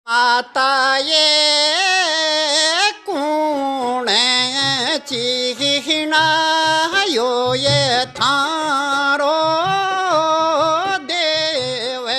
आता ये कूण चिहिणा यो ये थारो देवे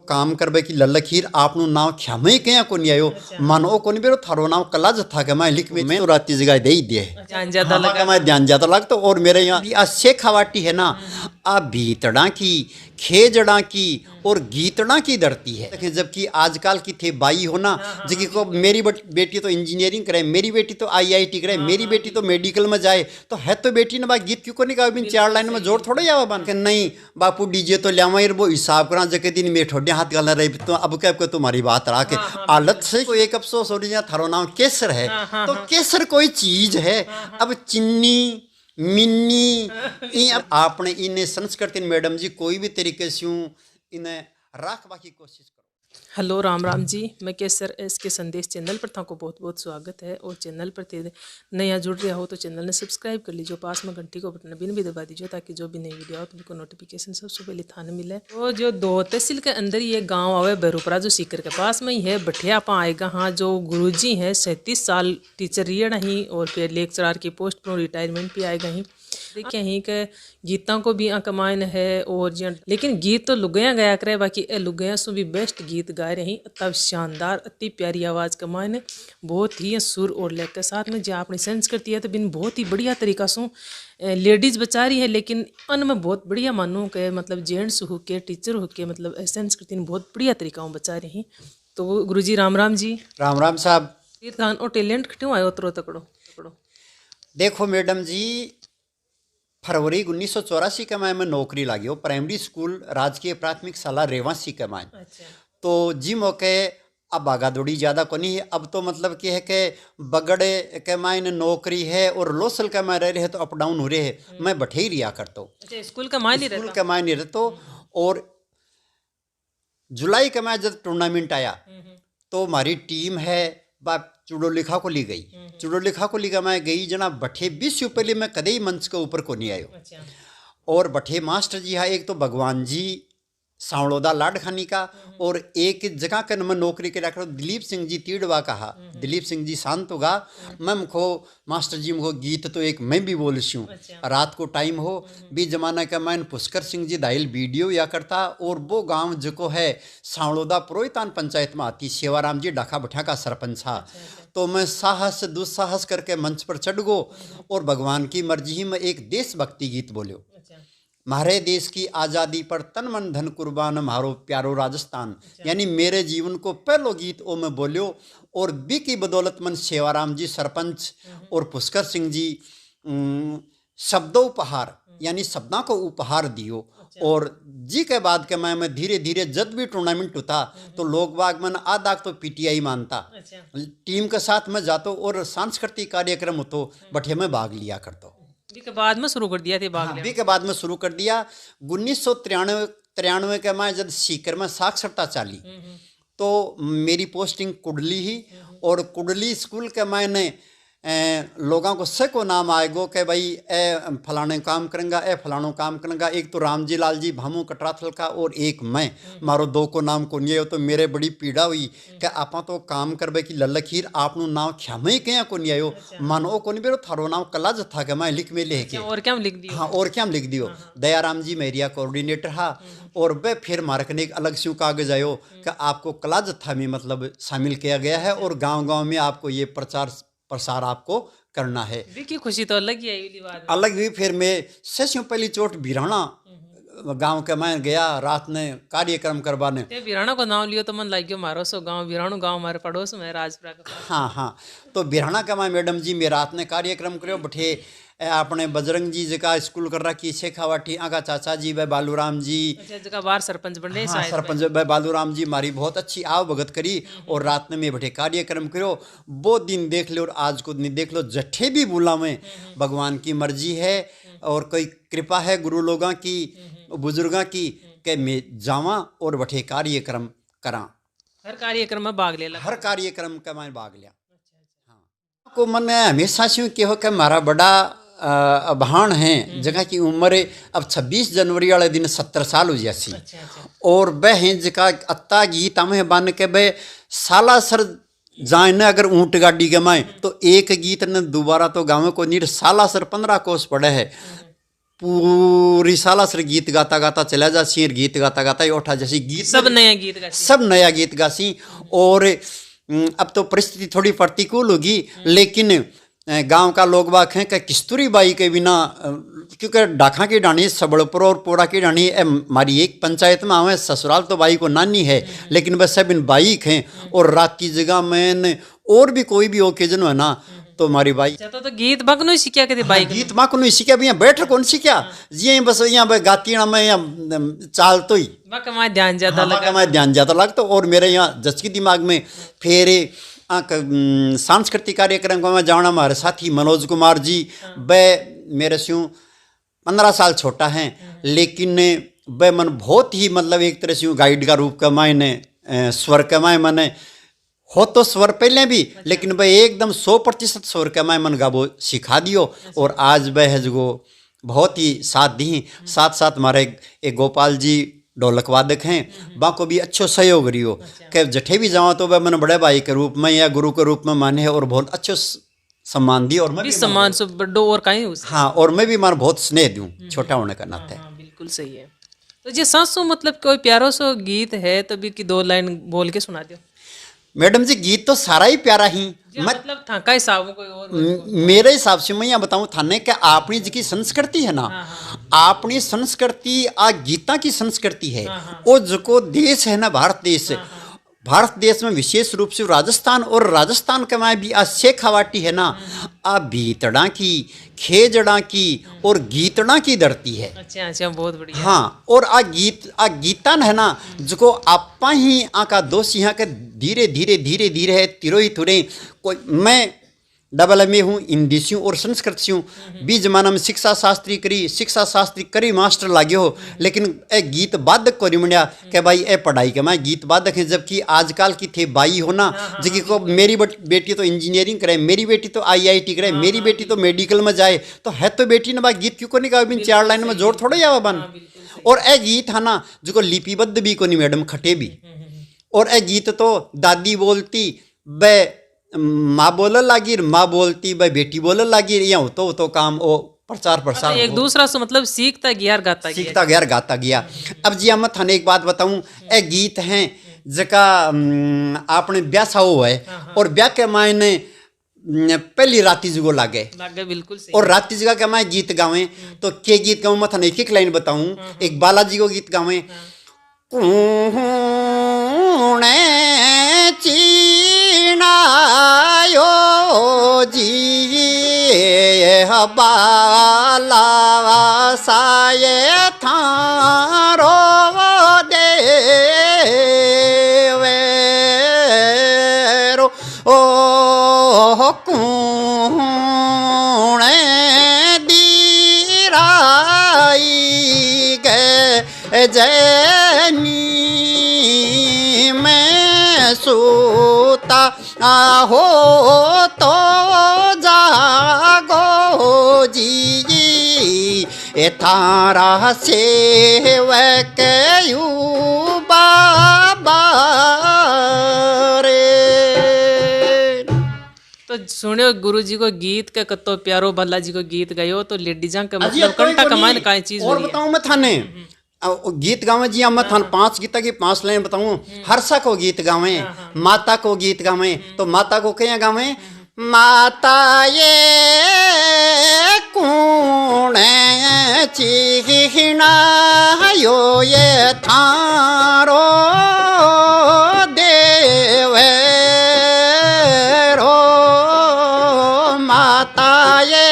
काम करबे की ललखीर आपनु नाव ख्यामे कया को नहीं आयो मानो को नहीं बेरो थारो नाव कलाज था के मैं लिख में तो राती जगह दे ही दिए ध्यान ज्यादा लगा। मैं ध्यान ज्यादा लगता और मेरे यहाँ शेखावाटी है ना आ भीतड़ा की खेजड़ा की और गीतड़ा की धरती है। जबकि आजकल की थे बाई होना जिसकी को मेरी बेटी तो इंजीनियरिंग करे, मेरी बेटी तो आईआईटी करे, मेरी बेटी तो मेडिकल में जाए, तो है तो बेटी ने बा गीत क्यों को नहीं कहा बिन चार लाइन में जोड़ थोड़ा जावा बन के नहीं बापू डीजे तो लियावा वो हिसाब करा जगह दिन में ठोडे हाथ गालना रही तो अब क्या तुम्हारी बात रहा के आलत से कोई एक अफसोस हो रही है थारो नाम केसर है तो केसर कोई चीज है। अब चिन्नी मिन्नी आपने इन्हें संस्कृति मैडम जी कोई भी तरीके से इन्हें रखवा की कोशिश करो। हेलो राम राम जी, मैं केसर एस के संदेश चैनल पर था को बहुत बहुत स्वागत है। और चैनल पर नया जुड़ रहा हो तो चैनल ने सब्सक्राइब कर लीजिए, पास में घंटी को बटन भी दबा दीजिए ताकि जो भी नई वीडियो हो तो उनको नोटिफिकेशन सबसे पहले थाने मिले। तो जो दो तहसील के अंदर ये गांव आवे बेरुपरा जो सीकर के पास में ही है, बठिया पा आएगा। हाँ, जो गुरुजी हैं 37 साल टीचर रियड़ ही और फिर लेक्चरार की पोस्ट पर रिटायरमेंट भी आएगा ही। देखिए ही के गीतों को भी कमायन है और लेकिन गीत तो लुगया गया करे, बाकी लुगया सु भी बेस्ट गीत गा रहे हैं। तब शानदार अति प्यारी आवाज़ कमायन, बहुत ही सुर और लय के साथ में जो अपनी संस्कृति है तो बिन बहुत ही बढ़िया तरीका से लेडीज़ बचा रही है। लेकिन अन में बहुत बढ़िया मानूँ के मतलब जेंट्स हो के टीचर हो के मतलब संस्कृति ने बहुत बढ़िया तरीका बचा रही हैं। तो गुरुजी राम राम जी। राम राम साहब। खान और टैलेंट क्यों आयो उतरो तकड़ो? देखो मैडम जी, फरवरी 1984 के मैं नौकरी लगी हो प्राइमरी स्कूल राजकीय प्राथमिक शाला रेवासी के मैं। अच्छा। तो जी मौके अब भागा दौड़ी ज़्यादा को नहीं है। अब तो मतलब कि है कि बगड़े के मायने नौकरी है और लोसल के मायने रहे तो अप डाउन हो रहे है। मैं बैठे ही रिया करता हूँ। अच्छा, स्कूल का मायने रहता? स्कूल के मायने रहता। और जुलाई का मैं जब टूर्नामेंट आया तो हमारी टीम है बाप चुड़ोलिखा को ली गई। चुड़ोलिखा को ली मैं गई जना बठे 20 पहले मैं कदे ही मंच के ऊपर को नहीं आयो। अच्छा। और बठे मास्टर जी हाँ, एक तो भगवान जी सांवड़ोदा लाडखानी का और एक जगह का मैं नौकरी के रखा दिलीप सिंह जी तीड़वा कहा। दिलीप सिंह जी शांत होगा मैं मुखो मास्टर जी मुखो गीत तो एक मैं भी बोल सी हूँ। रात को टाइम हो भी जमाना का मैं पुष्कर सिंह जी दाइल वीडियो या करता। और वो गांव जो है सांवड़ोदा पुरोहितान पंचायत में आती, सेवाराम जी डाका भठा का सरपंच था। तो मैं साहस दुस्साहस करके मंच पर चढ़ गो और भगवान की मर्जी में एक देशभक्ति गीत बोलो। म्हारे देश की आज़ादी पर तन मन धन कुर्बान म्हारो प्यारो राजस्थान। यानी मेरे जीवन को पहलो गीत ओ मैं बोलियो। और बी की बदौलत मन सेवाराम जी सरपंच और पुष्कर सिंह जी शब्दों उपहार यानी शब्दों को उपहार दियो। और जी के बाद के मैं धीरे धीरे जब भी टूर्नामेंट होता तो लोग बाग मन आधा तो पीटीआई मानता। टीम के साथ में जातो और सांस्कृतिक कार्यक्रम हो तो बठे में भाग लिया करता। के बाद में शुरू कर दिया थे भाग के बाद में शुरू कर दिया। 1993 के मैं जब सीकर में साक्षरता चाली तो मेरी पोस्टिंग कुडली ही। और कुडली स्कूल के मैंने लोगों को से को नाम आएगो कि भाई ए फलाने काम करेंगा, ए फलानो काम करेंगा। एक तो रामजी लाल जी भामू कटराथल का और एक मैं, मारो दो को नाम को नहीं है। तो मेरे बड़ी पीड़ा हुई कि आपा तो काम करबे की ललखीर आपनु नाम ख्यामे कया को नहीं आयो मानो को नहीं बेरो थारो नाम कलाज था के मैं लिख में ले के। और क्या लिख दियो? हाँ, और क्या लिख दियो। दयाराम जी मेरिया कोऑर्डिनेटर हा। और वे फिर मार्कने एक अलग से कागज आयो कि आपको कलाज था में मतलब शामिल किया गया है और गाँव-गाँव में आपको ये प्रसार आपको करना है। देखिए खुशी तो अलग ही आई बात अलग हुई। फिर मैं सस्यों पहली चोट बिराना गांव के मैं गया रात ने कार्यक्रम करवाने। बिराना को नाम लियो तो मन लग गयो मारो सो गांव बिरानो गांव हमारे पड़ोस में राजपुरा का। हाँ हाँ, तो बिराना का मैं मैडम जी में रात ने कार्यक्रम करो बठे अपने बजरंग जी जगह स्कूल कर रखी शेखावाटी आगा चाचा जी भाई बालूराम जी जगह बार सरपंच बन रहे। हाँ, सरपंच भाई बालूराम जी मारी बहुत अच्छी आव भगत करी और रात में बैठे कार्यक्रम करो। वो दिन देख लो और आज को दिन देख लो। जठे भी बोला मैं भगवान की मर्जी है और कोई कृपा है गुरु लोगों की बुजुर्गों की कि मैं जावा और बैठे कार्यक्रम करा। हर कार्यक्रम में भाग ले, हर कार्यक्रम का मैं भाग लिया। हाँ को मन हमेशा से कहो कि मारा बड़ा भाण हैं जगह की उम्र अब 26 जनवरी वाले दिन 70 साल हो जासी। और वह हैं जगह अत्ता गीत हमें बन के वह सालासर जाए न अगर ऊँट गाड़ी गमाए तो एक गीत न दोबारा तो गाँव को नीर सालासर 15 कोस पड़े है। पूरी सालासर गीत गाता गाता चला जा शेर गीत गाता गाता उठा जैसी गीत सब नया गीत गासी, सब नया गीत गासी। और अब तो परिस्थिति थोड़ी प्रतिकूल होगी, लेकिन गांव का लोग बाग हैं कि किस्तूरी बाई के बिना, क्योंकि डाखा की डाणी सबड़पुर और पोड़ा की डाणी हमारी एक पंचायत में आवे, ससुराल तो बाई को नानी है लेकिन बस सब इन बाइक हैं। और रात की जगह में और भी कोई भी ओकेजन है ना तो हमारी बाई तो गीत बगनो सीखा के बाई गीत माँ को नहीं सीखा, भैया बैठ कौन सीखा ये बस यहाँ गाती में यहाँ चाल तो ही ध्यान ज्यादा लगा, मैं ध्यान ज्यादा लगता। और मेरे यहाँ जच की दिमाग में फिर सांस्कृतिक कार्यक्रम को मैं जाना, हमारे साथी मनोज कुमार जी वह मेरे से 15 साल छोटा हैं, लेकिन वह मन बहुत ही मतलब एक तरह से गाइड का रूप का मायने स्वर का माय मैंने हो तो स्वर पहले भी, लेकिन वह एकदम 100% स्वर का माय मन गाबो सिखा दियो। और आज वह है जो बहुत ही साथ दी। साथ साथ हमारे एक गोपाल जी ढोलक वादक हैं, वहाँ को भी अच्छो सहयोग रही हो कि जठे भी जाओ तो वह मैंने बड़े भाई के रूप में या गुरु के रूप में माने है और बहुत अच्छो सम्मान दी। और मैं भी सम्मान से बड़ो और कहीं हाँ, और मैं भी मान बहुत स्नेह दूँ छोटा होने का नाते। बिल्कुल सही है। तो जी सासू मतलब कोई प्यारो सो गीत है तो भी की 2 लाइन बोल के सुना दो। मैडम जी गीत तो सारा ही प्यारा ही मतलब था का हिसाब कोई और मेरे हिसाब से मैं यहाँ बताऊँ थाने कि अपनी जी की संस्कृति है ना, अपनी संस्कृति आ गीता की संस्कृति है। वो जो देश है ना भारत देश, भारत देश में विशेष रूप से राजस्थान, और राजस्थान के में भी आ शेखावाटी है ना, आ भीतड़ा की खेजड़ा की और गीतड़ा की धरती है। अच्छा बहुत बढ़िया। हाँ, और आ गीतन है ना जो आपा ही आका दोषी यहाँ के धीरे धीरे धीरे धीरे है तिरो ही थुरे। कोई मैं डबल में हूँ, हिंदी से और संस्कृत से हूँ। बीच जमाना में शिक्षा शास्त्री करी मास्टर लागे हो, लेकिन ए गीत बाधक को रिमंडिया कि भाई ए पढ़ाई के मैं गीत बाधक है। जबकि आजकल की थे बाई हो ना जिसकी को मेरी बेटी तो इंजीनियरिंग करे, मेरी बेटी तो IIT करे, मेरी बेटी तो मेडिकल में जाए, तो है तो बेटी ने भाई गीत क्यों को नहीं गा, बिन 4 लाइन में जोड़ थोड़ा जावा बन। और ए गीत है ना जो लिपिबद्ध भी को नहीं मैडम खटे भी। और ए गीत तो दादी बोलती वे माँ बोल लागी, माँ बोलती भाई बेटी बोल लागी, या हो तो काम वो प्रचार एक दूसरा से मतलब सीखता गया गाता गया। अब जी मैं थाने एक बात बताऊं, ए गीत हैं जका आपने ब्याह साओ है और ब्याह के मायने पहली राती जगो लागे बिल्कुल सही। और राती जगह के मैं गीत गावे तो के गीत गाऊं मैं थाने एक लाइन बताऊं। एक बालाजी को गीत गावे, चीनायो जी बाला साये थारो देवेरो ओ कूणे दीराई गे जैनी में सूता हो तो जागो जी थारा सेवक यू बाबा रे। तो सुनियो गुरु जी को गीत का कतो प्यारो भल्ला जी को गीत गायो तो लेडीजा का मतलब कंठा कमान का चीज और बताऊं मैं थाने गीत गावे जी। मैं थान 5 गीता की 5 लाइन बताऊं। हर्षा को गीत गावे, माता को गीत गावे तो माता को क्या गावे, माता ये कौन चिहिना यो ये थारो देवे रो माता ये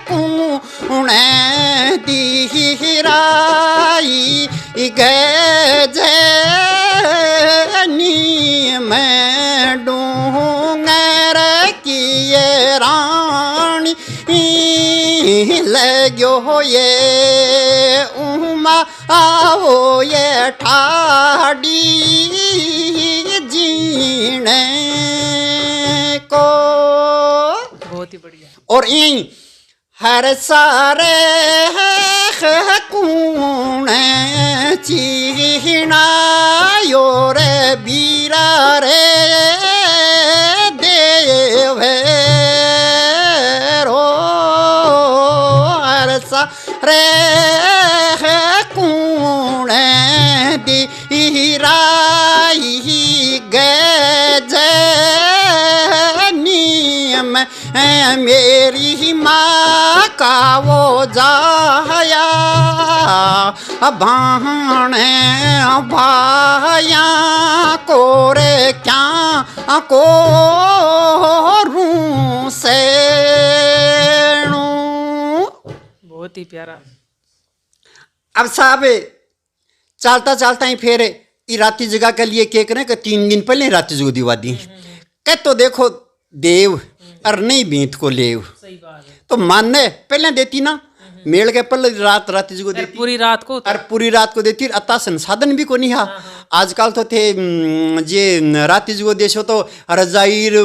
कौन दिहराई गजनी में डूंगर किए रानी लगो ये उमा आओ ये ठाडी जीने को। बहुत ही बढ़िया। और यही हर सारे कूण चीना योर बीरा रे देव रो हर सारे कूण दीराई गज नियम मेरी माँ का वो जाया भाण भाया को रे क्या को रू से बहुत ही प्यारा। अब साहब चलता चलता ही फिर राती जगह के लिए क्या करें कि 3 दिन पहले राती जगह दिवा दी कह तो देखो देव और नहीं बीत को लेव। सही बात है। तो मानने पहले देती ना मेल के पल रात राती जगह देती पूरी रात को और पूरी रात को देती अता संसाधन भी को नहीं हा आजकल तो थे जे राती जगह देशो तो रजाईर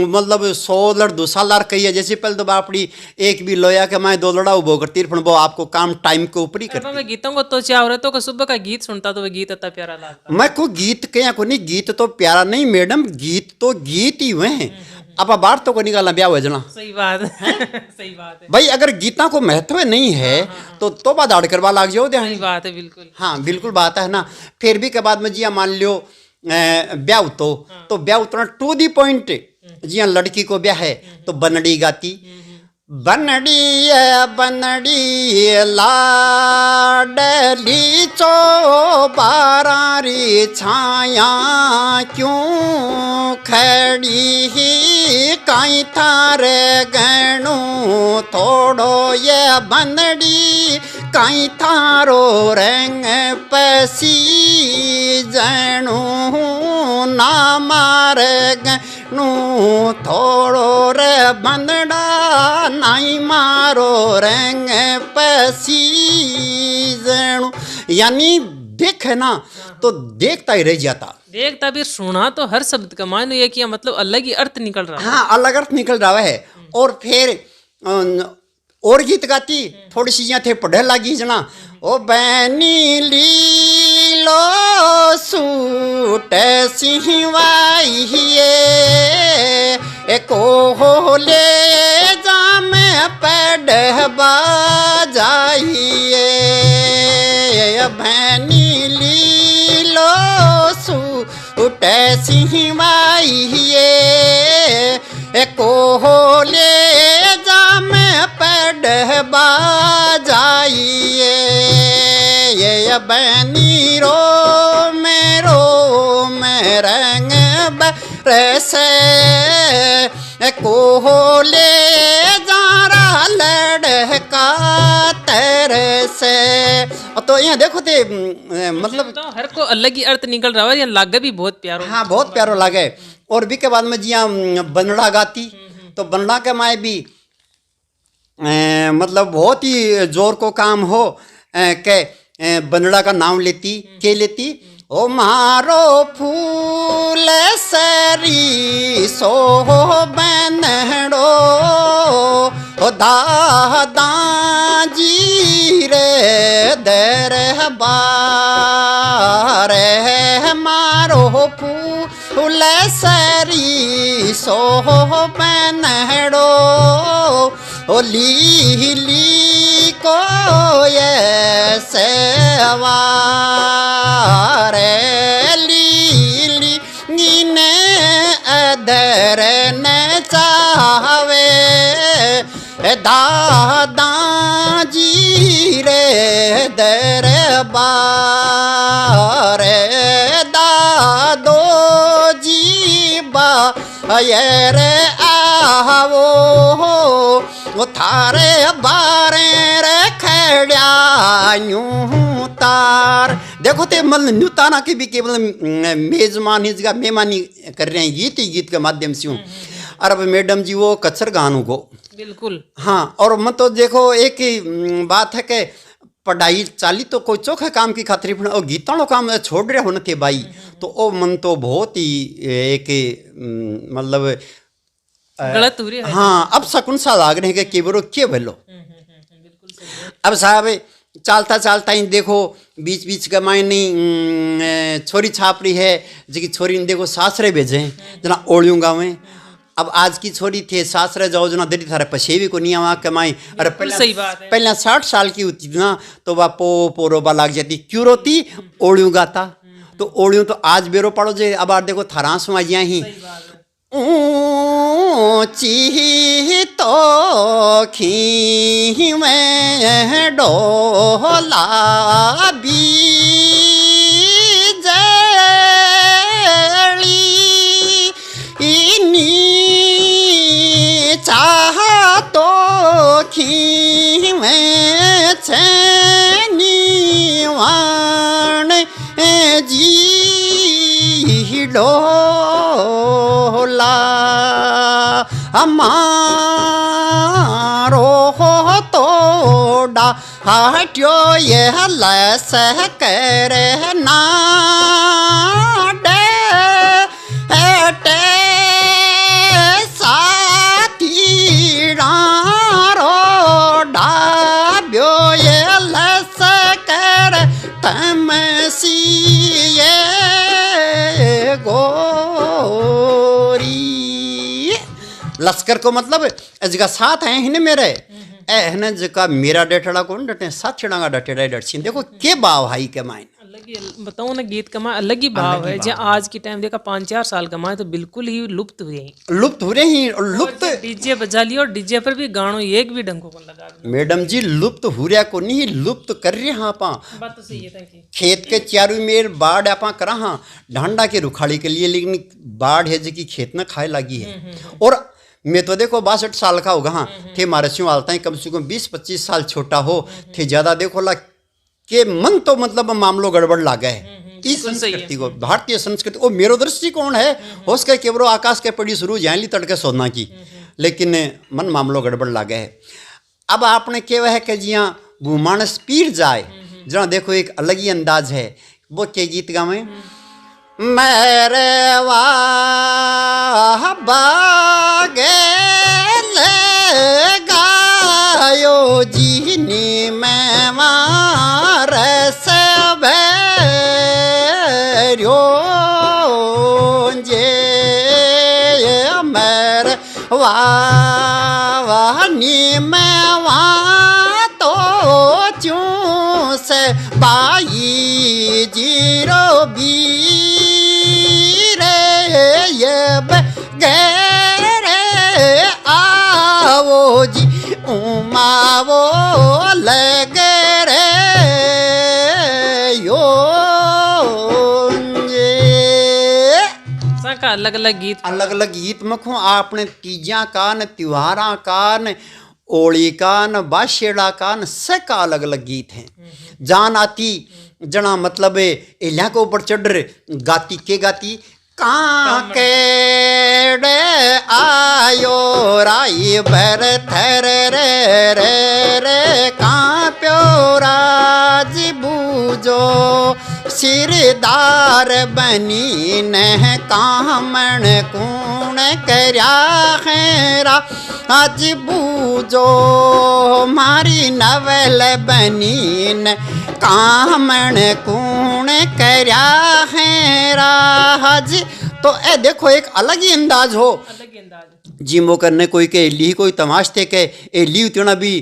मतलब 100 लड़ 200 लार कही है जैसे पहले तो बापड़ी एक भी लोया के मैं 2 लड़ा उबो करती फिर वो आपको काम टाइम के ऊपर ही करती। मैं गीतों को तो चाह रहे तो सुबह का गीत सुनता तो वो गीत इतना प्यारा लगता। मैं को गीत कया को नहीं गीत तो प्यारा नहीं मैडम गीत तो गीत ही हुए हैं अब बाहर तो को निकालना ब्याह हो जना। सही बात है। सही बात है भाई अगर गीता को महत्व नहीं है तो दाड़ करवा लाग जाओ दे। सही बात है बिल्कुल। हाँ बिल्कुल बात है ना। फिर भी के बाद में जिया मान लियो ब्याह तो ब्याह उतना टू दी पॉइंट जिया लड़की को ब्याह है तो बनड़ी गाती बनड़ी लाडली चो बारारी छाया क्यों खड़ी ही काई थारे गणू थोड़ो ये बनड़ी काई थारो रंग पसी जणू ना मारे गणू थोड़ो रे बंदड़ा नाई मारो रंग पसी जणू यानी देखे ना तो देखता ही रह जाता। देखता भी सुना तो हर शब्द का मान ये किया मतलब अलग ही अर्थ निकल रहा है। हाँ अलग अर्थ निकल रहा है। और फिर और गीत गाती थोड़ी सी थे पढ़े लगी जना ओ बैनी लीलो सूट सिंहवाई को ले जा में पढ़वा जाइए बैनी लीलो सूट सिंहवाई को ले जा में पढ़वा जाइए ये बनी रो में रंग बरसे को ले जा रहा लड़का तेरे से। तो यहाँ देखो थे मतलब तो हर को अलग ही अर्थ निकल रहा है। ये लागे भी बहुत प्यारो। हाँ बहुत प्यारो लागे। और भी के बाद में जिया बनड़ा गाती तो बनड़ा के माए भी मतलब बहुत ही जोर को काम हो के बनड़ा का नाम लेती के लेती ओ मारो फूल सरी सो बनड़ो ओ दादा जी रे दर बारे मारो फूल सरी सो बनड़ो ओ ली को ये सेवारे ली नीने अदर न चावे दादा जी रे दरबार दादो जी बा ये रे आवो वो थारे बारे रखड़ा यूं तार। देखो ते मतलब न्यू ताना की भी केवल मेजमान इसका मेहमानी कर रहे हैं गीत ही गीत के माध्यम से हूँ। और अब मैडम जी वो कचर गानों को बिल्कुल हाँ। और मैं तो देखो एक ही बात है कि पढ़ाई चाली तो कोई चौखे काम की खातिर और गीताणो काम छोड़ रहे होने थे भाई तो ओ मन तो बहुत ही एक मतलब गलत हो रही है। हाँ अब शकुन सा लाग रहे हैं कि केवरो के भलो। बिल्कुल सही है। अब साहब चालता चालता ही देखो बीच बीच का मायने छोरी छाप रही है जी छोरी ने देखो सासरे भेजे जना ओलियों गाँव में। अब आज की छोरी थे सासरे जाओ जना दरी थारे पछेवी को नहीं आवा कमाई। अरे सही बात है। पहले 60 साल की होती थी ना तो वह पोरोबा लाग जाती क्यों रोती ओलियों गाता तो ओलियों तो आज बेरो पड़ो जे। अब आप देखो थरांस में आइया ही ऊंची तो खी में डोला बीजली इनी चाह तो खी में छनी वाण जी डोला हमारो हो तोड़ा हट्यो ये लस करे ना डे साथी रोड़ा ब्यो ये लस कर तमसिए गोरी। लश्कर को मतलब जगह साथ हैं हिने मेरे एहने जगह मेरा डेटड़ा कौन डटे साथ छिड़ांगा डटेड़ा डटसी। देखो के भाव हाई के मायने अलग ही बताऊँ ना गीत कमा अलग ही भाव है। जो आज की टाइम देखा 5-4 साल कमाए तो बिल्कुल ही लुप्त हुए हैं। लुप्त हो रहे हैं और लुप्त डीजे बजा लिया और डीजे पर भी गानों एक भी ढंगों को लगा दिया। मैडम जी लुप्त हो रहा को नहीं लुप्त कर रहे हाँ पा बात तो सही है। Thank you. खेत के चारों मेर बाढ़ आपा करा हाँ ढांडा के रुखाड़ी के लिए लेकिन बाढ़ है जी की खेत में खाए लगी है। और मैं तो देखो 62 साल का होगा हाँ थे मारे स्यों आलता है कम से कम 20-25 साल छोटा हो थे ज़्यादा देखो ला के मन तो मतलब मामलो गड़बड़ लागे है। इस संस्कृति को भारतीय संस्कृति वो मेरो दृष्टिकोण है हो सके केवरो आकाश के पड़ी शुरू जाए तड़के सोना की लेकिन मन मामलो गड़बड़ लागे है। अब आपने केवा है कि जिया वो मानस पीर जाए जहाँ देखो एक अलग ही अंदाज है। वो के गीत गावे मेरे वाह बागे गायो जीनी मैं मार सब जे मेरे वाह नी मैं वहाँ तो चूं से बाई जीरो बी गरे आवो जी उमावो लगे रे यो का अलग अलग गीत मखो आपने तीजा कान त्योहारा कान ओली कान बाशेड़ा कान सबका अलग अलग गीत हैं। जान आती जना मतलब इला के ऊपर चढ़ गाती के गाती काकेड़े आयो राई भर थर रे रे रे कांप्यो राज बूझो सिरदार बनी न कामण कूण करया खेरा आज बूझो मारी नवल बनी न कामण कूण करया खेरा आज। तो ए देखो एक अलग ही अंदाज हो जिमो करने कोई के ली कोई तमाशते के ए ली उतना भी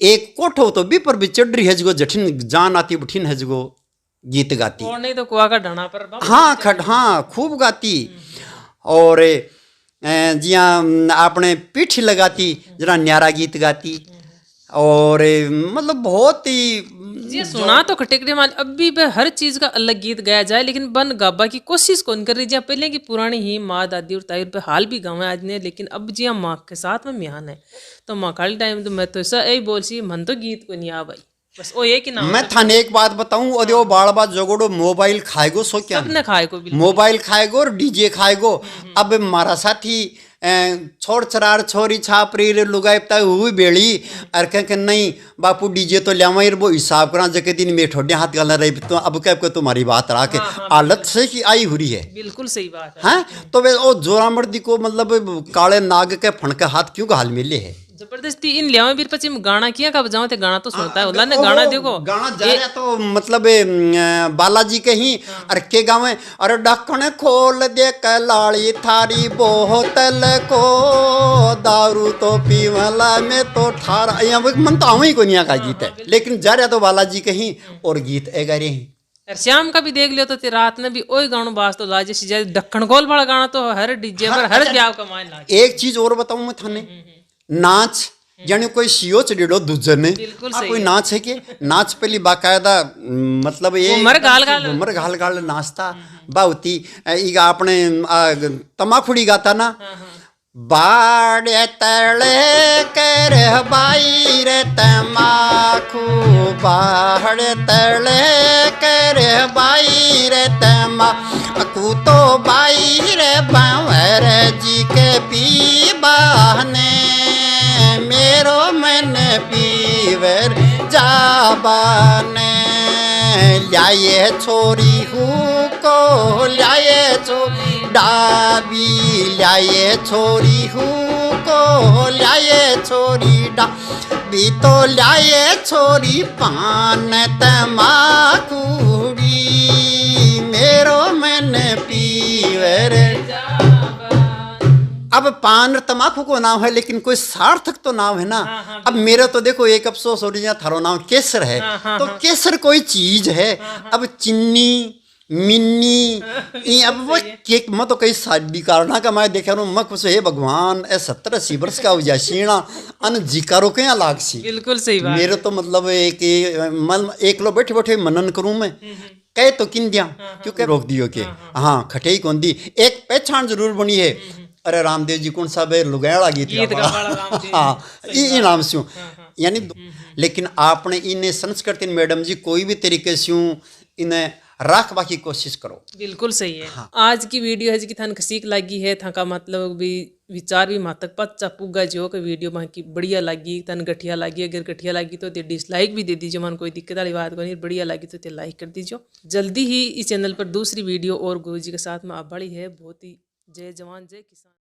एक कोठो तो भी पर भी चढ़ रही है जगो जठिन जान आती बठिन है जगो गीत गाती और नहीं तो कुआ का ढाना पर हाँ खट हाँ खूब गाती। और जिया आपने पीठ लगाती जरा न्यारा गीत गाती और मतलब बहुत ही जी सुना तो खटेकड़े माल अब भी हर चीज का अलग गीत गाया जाए लेकिन बन गाबा की कोशिश कौन कर रही जी। पहले की पुरानी ही माँ दादी और ताई पे हाल भी गाँव आज ने लेकिन अब जी माँ के साथ में म्यान है तो माँ खाली टाइम तो मैं तो ऐसा यही बोल सी मन तो गीत को नहीं आ भाई बस वो ये कि ना मैं थाने एक बात बताऊं और वो बाड़ बात जगोड़ो मोबाइल खाएगो सो क्या सबने खाए को मोबाइल खाएगो और डीजे खाएगो। अब मारा साथी छोड़ चरार छोरी छापरी रे लुगाई तय हुई बेड़ी और कह नहीं बापू डीजे तो लिया वो हिसाब करा जके दिन में ठोडे हाथ गालना रही तो अब कह को तुम्हारी बात रहा के आदत से ही आई हुई है। बिल्कुल सही बात है। हैं तो वे ओ जोरा मर्दी को मतलब काले नाग के फणके हाथ क्यों घाल मिले है जबरदस्ती इन लिया बीर पची गाना किया का बजाओ ते गाना तो सुनता है उल्ला ने गाना देखो गाना जा रहा तो मतलब बालाजी के ही अरे के गावे अरे ढक्कन खोल दे कलाड़ी थारी बोतल को दारू तो पीवला में तो ठारा मन तो ही को नहीं का गीत है लेकिन जा रहा तो बालाजी के ही और गीत ए गा रहे हैं। श्याम का भी देख लियो तो रात में भी ओई गाना बाज तो लाजे सी ढक्कन खोल वाला गाना तो हर डीजे पर हर ब्याह का मान लागे। एक चीज और बताऊं मैं थाने नाच जाने कोई सीओ चढ़ो दूसरे ने कोई नाच है कि नाच पहली बाकायदा मतलब ये उमर घाल घाल नाचता बाउती इगा अपने तमाखुड़ी गाता ना बाड़े तले कर बाई रे तमाखू बाड़े तले कर बाई रे तमाखू तो बाई रे बावर जी के पी बहने मेरो मन पीवर जाबाने लाए छोरी हूँ को लाए छो डाबी लाए छोरी हूँ को लाए छोरी डाबी तो लाए छोरी पान तमाकुड़ी मेरो मन पीवर। अब पान और तमाकू को नाम है लेकिन कोई सार्थक तो नाम है ना। अब मेरा तो देखो एक अफसोस हो रही है थारो नाम केसर है तो केसर कोई चीज है। अब चिन्नी मिन्नी अब वो केक मैं तो कई शादी कारणा का मैं देखा मैं खुश है भगवान 70-80 वर्ष का हो जाए सीणा अन जिकारो के लाग सी। बिल्कुल सही बात मेरे तो मतलब एक लो बैठे बैठे मनन करूं मैं कहे तो किन दिया क्योंकि रोक दियो के हाँ खटे ही कौन दी एक पहचान जरूर बनी है। अरे रामदेव जी कौन सा बे लुगाड़ा गीत हाँ ये नाम से यानी लेकिन आपने इन्हें संस्कृति मैडम जी कोई भी तरीके से इन्हें रखवा की कोशिश करो। बिल्कुल सही है। हाँ। आज की वीडियो है जी थान सीख लगी है था का मतलब भी विचार भी मातक पच्चा पुगा जो का वीडियो वहाँ की बढ़िया लगी तन गठिया लगी अगर गठिया लगी तो डिसलाइक भी दे दीजिए मन कोई दिक्कत वाली बात नहीं बढ़िया लगी तो लाइक कर दीजिए। जल्दी ही इस चैनल पर दूसरी वीडियो और गुरु जी के साथ में आप बड़ी है बहुत ही जय जवान जय किसान।